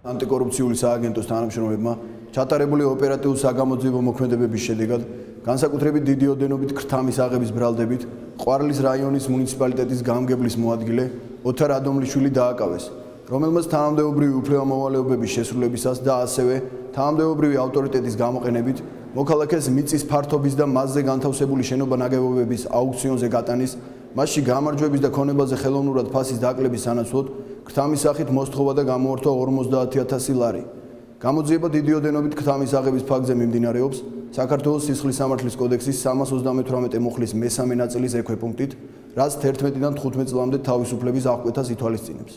ანტიკორუფციული სააგენტოს თანამშრომლებმა ჩატარებული ოპერატიულ საგამოძიებო მოქმედებების შედეგად განსაკუთრებით დიდი ოდენობით ქრთამის აღების ბრალდებით ყვარლის რაიონის მუნიციპალიტეტის გამგებლის მოადგილე ოთარ ადომლიშვილი დააკავეს, რომელმაც თანამდებობრივი უფლებამოვალეობების შესრულებისას და ასევე თანამდებობრივი ავტორიტეტის გამოყენებით მოქალაქეს მიწის ფართობის და მასზე განთავსებული შენობა-ნაგებობების აუქციონზე გატანის, მასში გამარჯვების და ქონებაზე ხელოვნურად ფასის დაკლების სანაცვლოდ ქრთამის სახით მოსთხოვა და გამოართვა 50,000 ლარი. გამოძიება დიდი ოდენობით ქრთამის აღების ფაქტზე მიმდინარეობს საქართველოს სისხლის სამართლის კოდექსის 338 მუხლის მესამე ნაწილის ექვეპუნქტით, რაც 11-დან 15 წლამდე თავისუფლების აღკვეთას ითვალისწინებს.